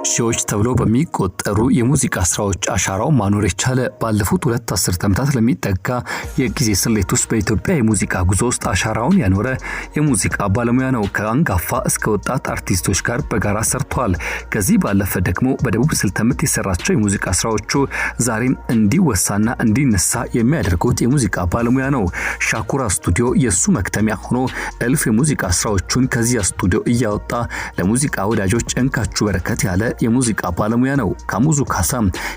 ሺዎች ተብሎ በሚቆጠሩ የሙዚቃ ስራዎች አሻራው ማኖር የቻለ ባለፉት 2 አስርት ዓመታት ለሚጠጋ የጊዜ ስሌት ውስጥ በኢትዮጵያ የሙዚቃ ጉዞ ውስጥ አሻራውን ያኖረ የሙዚቃ ባለሙያ ነው። ከአንጋፋ እስከ ወጣት አርቲስቶች ጋር በጋራ ሰርቷል። ከዚህ ባለፈ ደግሞ በደቡብ ስልት ምት የሰራቸው የሙዚቃ ስራዎቹ ዛሬም እንዲወሳና እንዲነሳ የሚያደርጉት የሙዚቃ ባለሙያ ነው። ሻኩራ ስቱዲዮ የሱ መክተሚያ ሆኖ እልፍ የሙዚቃ ስራዎቹን ከዚህ ስቱዲዮ እያወጣ ለሙዚቃ ወዳጆች እንካቹ በረከት ያለ የሙዚቃ ባለሙያ ነው ካሙዙ ካሳ።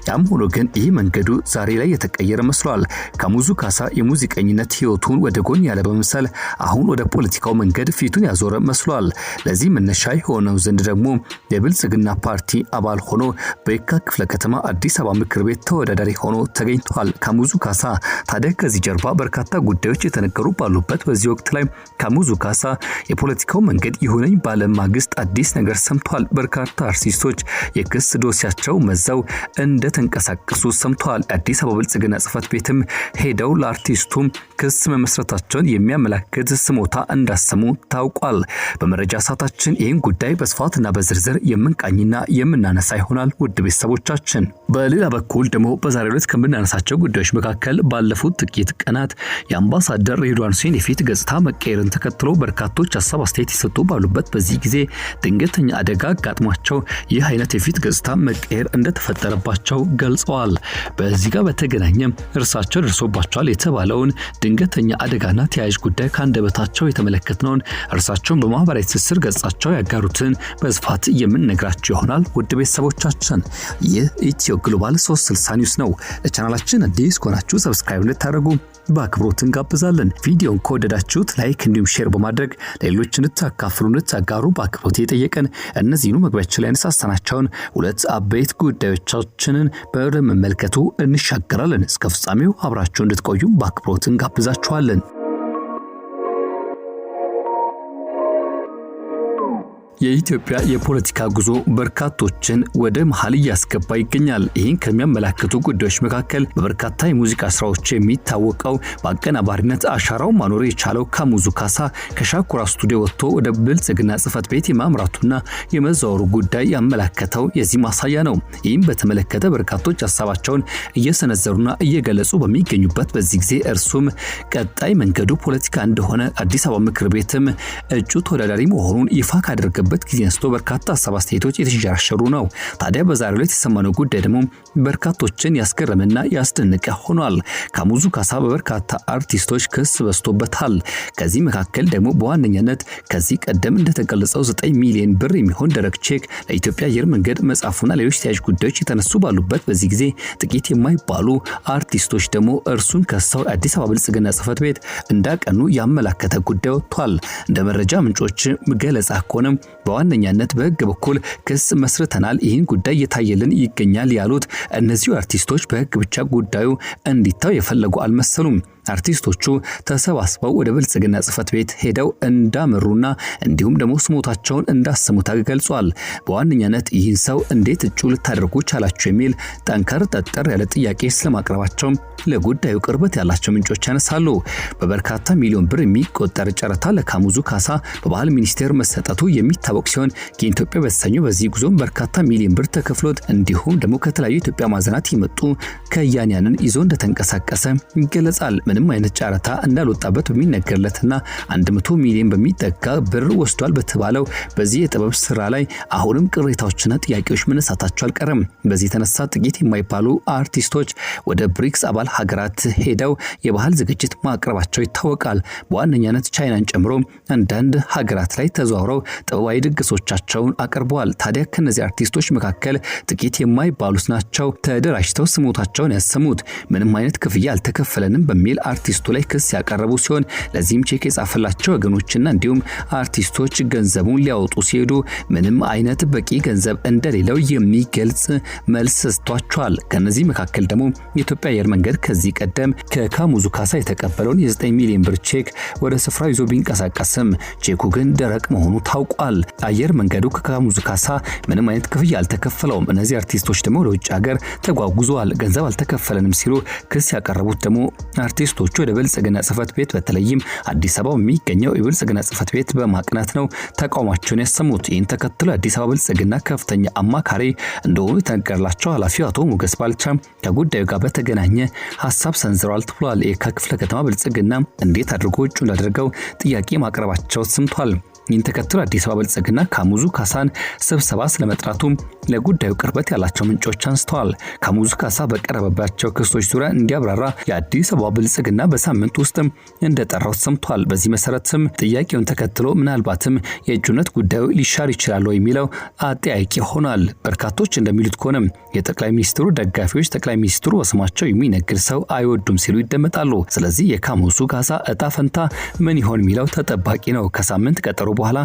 ያም ሆኖ ግን ይህ መንገዱ ዛሬ ላይ የተቀየረ መስሏል። ካሙዙ ካሳ የሙዚቀኝነት ህይወቱን ወደ ጎን ያለ በመምሰል አሁን ወደ ፖለቲካው መንገድ ፊቱን ያዞረ መስሏል። ለዚህ መነሻ የሆነው ዘንድ ደግሞ የብልጽግና ፓርቲ አባል ሆኖ በየካ ክፍለ ከተማ አዲስ አበባ ምክር ቤት ተወዳዳሪ ሆኖ ተገኝቷል። ካሙዙ ካሳ ታዲያ ከዚህ ጀርባ በርካታ ጉዳዮች የተነገሩ ባሉበት በዚህ ወቅት ላይ ካሙዙ ካሳ የፖለቲካው መንገድ ይሁነኝ ባለማግስት አዲስ ነገር ሰምቷል። በርካታ አርቲስቶች የክስ ዶሲያቸው መዛው እንደተንቀሳቀሱ ሰምቷል። አዲስ አበባ ብልጽግና ጽፈት ቤትም ሄደው ለአርቲስቱ ክስ መመስረታቸውን የሚያመለክት ስሞታ እንዳሰሙ ታውቋል። በመረጃ ሰዓታችን ይህን ጉዳይ በስፋትና በዝርዝር የምንቃኝና የምናነሳ ይሆናል። ውድ ቤተሰቦቻችን በሌላ በኩል ደግሞ በዛሬው ዕለት ከምናነሳቸው ጉዳዮች መካከል ባለፉት ጥቂት ቀናት የአምባሳደር ሬድዋን ሁሴን የፊት ገጽታ መቀየርን ተከትሎ በርካቶች ሀሳብ አስተያየት ይሰጡ ባሉበት በዚህ ጊዜ ድንገተኛ አደጋ አጋጥሟቸው ይህ አይነት የፊት ገጽታ መቀየር እንደተፈጠረባቸው ገልጸዋል። በዚህ ጋር በተገናኘም እርሳቸው ደርሶባቸዋል የተባለውን ድንገተኛ አደጋና ተያያዥ ጉዳይ ካንደበታቸው የተመለከትነውን እርሳቸውን በማህበራዊ ትስስር ገጻቸው ያጋሩትን በስፋት የምንነግራችሁ ይሆናል። ውድ ቤተሰቦቻችን ይህ ኢትዮ ግሎባል 360 ኒውስ ነው። ለቻናላችን አዲስ ከሆናችሁ ሰብስክራይብ እንድታደርጉ በአክብሮት እንጋብዛለን። ቪዲዮን ከወደዳችሁት ላይክ እንዲሁም ሼር በማድረግ ለሌሎች እንድታካፍሉ እንድታጋሩ በአክብሮት የጠየቀን እነዚህኑ መግቢያችን ላይ ያነሳናቸውን 2 አበይት ጉዳዮቻችንን በመመልከቱ እንሻገራለን። እስከ ፍጻሜው አብራችሁ እንድትቆዩ በአክብሮት እንጋብዛችኋለን። የኢትዮጵያ የፖለቲካ ጉዞ በርካቶችን ወደ መሃል ያስገባ ይገኛል። ይህን ከሚያመላክቱ ጉዳዮች መካከል በበርካታ የሙዚቃ ስራዎች የሚታወቀው በአቀናባሪነት አሻራው ማኖር የቻለው ካሙዙ ካሳ ከሻኩራ ስቱዲዮ ወጥቶ ወደ ብልጽግና ጽፈት ቤት የማምራቱና የመዛወሩ ጉዳይ ያመላከተው የዚህ ማሳያ ነው። ይህም በተመለከተ በርካቶች ሀሳባቸውን እየሰነዘሩና እየገለጹ በሚገኙበት በዚህ ጊዜ እርሱም ቀጣይ መንገዱ ፖለቲካ እንደሆነ አዲስ አበባ ምክር ቤትም እጩ ተወዳዳሪ መሆኑን ይፋ ካደረገ ጊዜ አንስቶ በርካታ ሀሳብ አስተያየቶች የተንሸራሸሩ ነው። ታዲያ በዛሬው ላይ የተሰማነው ጉዳይ ደግሞ በርካቶችን ያስገረመና ያስደነቀ ሆኗል። ካሙዙ ካሳ በበርካታ አርቲስቶች ክስ በዝቶበታል። ከዚህ መካከል ደግሞ በዋነኛነት ከዚህ ቀደም እንደተገለጸው 9 ሚሊዮን ብር የሚሆን ደረቅ ቼክ ለኢትዮጵያ አየር መንገድ መጻፉና ሌሎች ተያያዥ ጉዳዮች የተነሱ ባሉበት በዚህ ጊዜ ጥቂት የማይባሉ አርቲስቶች ደግሞ እርሱን ከሰው አዲስ አበባ ብልጽግና ጽፈት ቤት እንዳቀኑ ያመላከተ ጉዳይ ወጥቷል። እንደ መረጃ ምንጮች ገለጻ ከሆነም በዋነኛነት በህግ በኩል ክስ መስርተናል፣ ይህን ጉዳይ እየታየልን ይገኛል ያሉት እነዚህ አርቲስቶች በህግ ብቻ ጉዳዩ እንዲታው የፈለጉ አልመሰሉም። አርቲስቶቹ ተሰባስበው ወደ ብልጽግና ጽፈት ቤት ሄደው እንዳመሩና እንዲሁም ደግሞ ስሞታቸውን እንዳሰሙ ተገልጿል። በዋነኛነት ይህን ሰው እንዴት እጩ ልታደርጉ ቻላችሁ የሚል ጠንከር ጠጠር ያለ ጥያቄ ስለማቅረባቸው ለጉዳዩ ቅርበት ያላቸው ምንጮች ያነሳሉ። በበርካታ ሚሊዮን ብር የሚቆጠር ጨረታ ለካሙዙ ካሳ በባህል ሚኒስቴር መሰጠቱ የሚታወቅ ሲሆን ከኢትዮጵያ በተሰኘው በዚህ ጉዞም በርካታ ሚሊዮን ብር ተከፍሎት እንዲሁም ደግሞ ከተለያዩ ኢትዮጵያ ማዕዘናት የመጡ ከያንያንን ይዞ እንደተንቀሳቀሰ ይገለጻል። ምንም አይነት ጨረታ እንዳልወጣበት በሚነገርለትና 100 ሚሊዮን በሚጠጋ ብር ወስዷል በተባለው በዚህ የጥበብ ስራ ላይ አሁንም ቅሬታዎችና ጥያቄዎች መነሳታቸው አልቀረም። በዚህ የተነሳ ጥቂት የማይባሉ አርቲስቶች ወደ ብሪክስ አባል ሀገራት ሄደው የባህል ዝግጅት ማቅረባቸው ይታወቃል። በዋነኛነት ቻይናን ጨምሮ አንዳንድ ሀገራት ላይ ተዘዋውረው ጥበባዊ ድግሶቻቸውን አቅርበዋል። ታዲያ ከነዚህ አርቲስቶች መካከል ጥቂት የማይባሉት ናቸው ተደራጅተው ስሞታቸውን ያሰሙት። ምንም አይነት ክፍያ አልተከፈለንም በሚል አርቲስቱ ላይ ክስ ያቀረቡ ሲሆን ለዚህም ቼክ የጻፈላቸው ወገኖችና እንዲሁም አርቲስቶች ገንዘቡን ሊያወጡ ሲሄዱ ምንም አይነት በቂ ገንዘብ እንደሌለው የሚገልጽ መልስ ሰጥቷቸዋል። ከነዚህ መካከል ደግሞ የኢትዮጵያ አየር መንገድ ከዚህ ቀደም ከካሙዙ ካሳ የተቀበለውን የ9 ሚሊዮን ብር ቼክ ወደ ስፍራው ይዞ ቢንቀሳቀስም ቼኩ ግን ደረቅ መሆኑ ታውቋል። አየር መንገዱ ከካሙዙ ካሳ ምንም አይነት ክፍያ አልተከፈለውም። እነዚህ አርቲስቶች ደግሞ ወደ ውጭ ሀገር ተጓጉዘዋል፣ ገንዘብ አልተከፈለንም ሲሉ ክስ ያቀረቡት ደግሞ አርቲስቶች አክቲቪስቶቹ ወደ ብልጽግና ጽህፈት ቤት በተለይም አዲስ አበባ የሚገኘው የብልጽግና ጽህፈት ቤት በማቅናት ነው ተቃውሟቸውን ያሰሙት። ይህን ተከትሎ አዲስ አበባ ብልጽግና ከፍተኛ አማካሪ እንደሆኑ የተነገረላቸው ኃላፊው አቶ ሞገስ ባልቻ ከጉዳዩ ጋር በተገናኘ ሐሳብ ሰንዝረዋል ተብሏል። የካ ክፍለ ከተማ ብልጽግና እንዴት አድርጎ እጩ እንዳደረገው ጥያቄ ማቅረባቸው ሰምቷል። ይህን ተከትሎ አዲስ አበባ ብልጽግና ካሙዙ ካሳን ስብሰባ ስለመጥራቱ ለጉዳዩ ቅርበት ያላቸው ምንጮች አንስተዋል። ካሙዙ ካሳ በቀረበባቸው ክሶች ዙሪያ እንዲያብራራ የአዲስ አበባ ብልጽግና በሳምንት ውስጥ እንደጠራው ሰምቷል። በዚህ መሰረትም ጥያቄውን ተከትሎ ምናልባትም የእጩነት ጉዳዩ ሊሻር ይችላል የሚለው አጠያቂ ሆኗል። በርካቶች እንደሚሉት ከሆነ የጠቅላይ ሚኒስትሩ ደጋፊዎች ጠቅላይ ሚኒስትሩ በስማቸው የሚነግር ሰው አይወዱም ሲሉ ይደመጣሉ። ስለዚህ የካሙዙ ካሳ እጣ ፈንታ ምን ይሆን የሚለው ተጠባቂ ነው። ከሳምንት ቀጠሮ በኋላ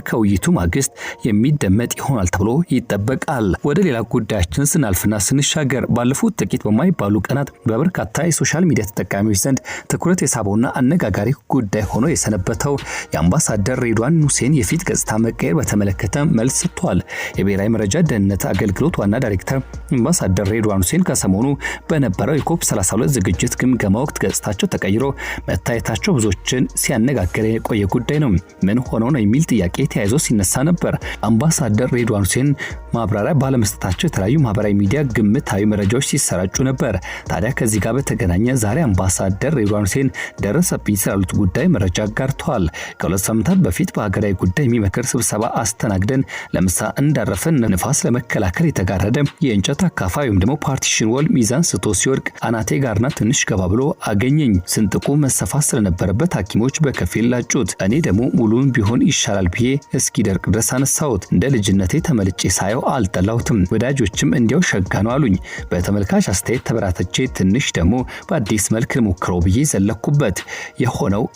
ከውይይቱ ማግስት የሚደመጥ ይሆናል ተብሎ ይጠበቃል። ወደ ሌላ ጉዳያችን ስናልፍና ስንሻገር ባለፉት ጥቂት በማይባሉ ቀናት በበርካታ የሶሻል ሚዲያ ተጠቃሚዎች ዘንድ ትኩረት የሳበውና አነጋጋሪ ጉዳይ ሆኖ የሰነበተው የአምባሳደር ሬድዋን ሁሴን የፊት ገጽታ መቀየር በተመለከተ መልስ ሰጥቷል። የብሔራዊ መረጃ ደህንነት አገልግሎት ዋና ዳይሬክተር አምባሳደር ሬድዋን ሁሴን ከሰሞኑ በነበረው የኮፕ 32 ዝግጅት ግምገማ ወቅት ገጽታቸው ተቀይሮ መታየታቸው ብዙዎችን ሲያነጋግር የቆየ ጉዳይ ነው። ምን ሆነው ነው የሚል ጥያቄ ተያይዞ ሲነሳ ነበር። አምባሳደር ሬድዋን ሁሴን ማብራሪያ ባለመስጠታቸው የተለያዩ ማህበራዊ ሚዲያ ግምታዊ መረጃዎች ሲሰራጩ ነበር። ታዲያ ከዚህ ጋር በተገናኘ ዛሬ አምባሳደር ሬድዋን ሁሴን ደረሰብኝ ስላሉት ጉዳይ መረጃ አጋርተዋል። ከሁለት ሳምንታት በፊት በሀገራዊ ጉዳይ የሚመክር ስብሰባ አስተናግደን ለምሳ እንዳረፈን ንፋስ ለመከላከል የተጋረደ የእንጨት አካፋይ ወይም ደግሞ ፓርቲሽን ወል ሚዛን ስቶ ሲወድቅ አናቴ ጋርና ትንሽ ገባ ብሎ አገኘኝ። ስንጥቁ መሰፋት ስለነበረበት ሐኪሞች በከፊል ላጩት። እኔ ደግሞ ሙሉን ቢሆን ይሻላል ብዬ እስኪደርቅ ድረስ አነሳሁት። እንደ ልጅነቴ ተመልጬ ሳየው አልጠላሁትም። ወዳጆችም እንዲያው ሸጋ ነው አሉኝ። በተመልካች አስተያየት ተበራተቼ ትንሽ ደግሞ በአዲስ መልክ ሞክረው ብዬ ዘለኩበት።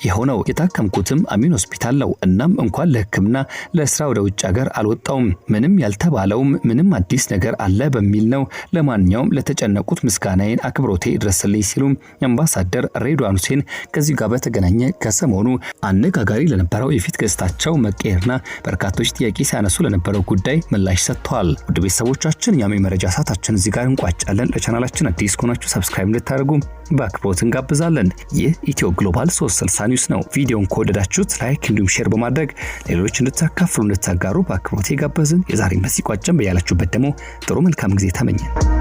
የሆነው የታከምኩትም አሚን ሆስፒታል ነው። እናም እንኳን ለሕክምና ለስራ ወደ ውጭ ሀገር አልወጣውም። ምንም ያልተባለውም ምንም አዲስ ነገር አለ በሚል ነው። ለማንኛውም ለተጨነቁት ምስጋናዬን አክብሮቴ ይድረስልኝ ሲሉ አምባሳደር ሬድዋን ሁሴን ከዚህ ጋር በተገናኘ ከሰሞኑ አነጋጋሪ ለነበረው የፊት ገጽታቸው መቀየርና በርካቶች ጥያቄ ሲያነሱ ለነበረው ጉዳይ ምላሽ ሰጥተዋል። ውድ ቤተሰቦቻችን ያም የመረጃ ሰዓታችን እዚህ ጋር እንቋጫለን። ለቻናላችን አዲስ ከሆናችሁ ሰብስክራይብ እንድታደርጉ በአክብሮት እንጋብዛለን። ይህ ኢትዮ ግሎባል 360 ኒውስ ነው። ቪዲዮን ከወደዳችሁት ላይክ እንዲሁም ሼር በማድረግ ሌሎች እንድታካፍሉ እንድታጋሩ በአክብሮት የጋበዝን። የዛሬ መሲ ቋጨን። በያላችሁበት ደግሞ ጥሩ መልካም ጊዜ ተመኘን።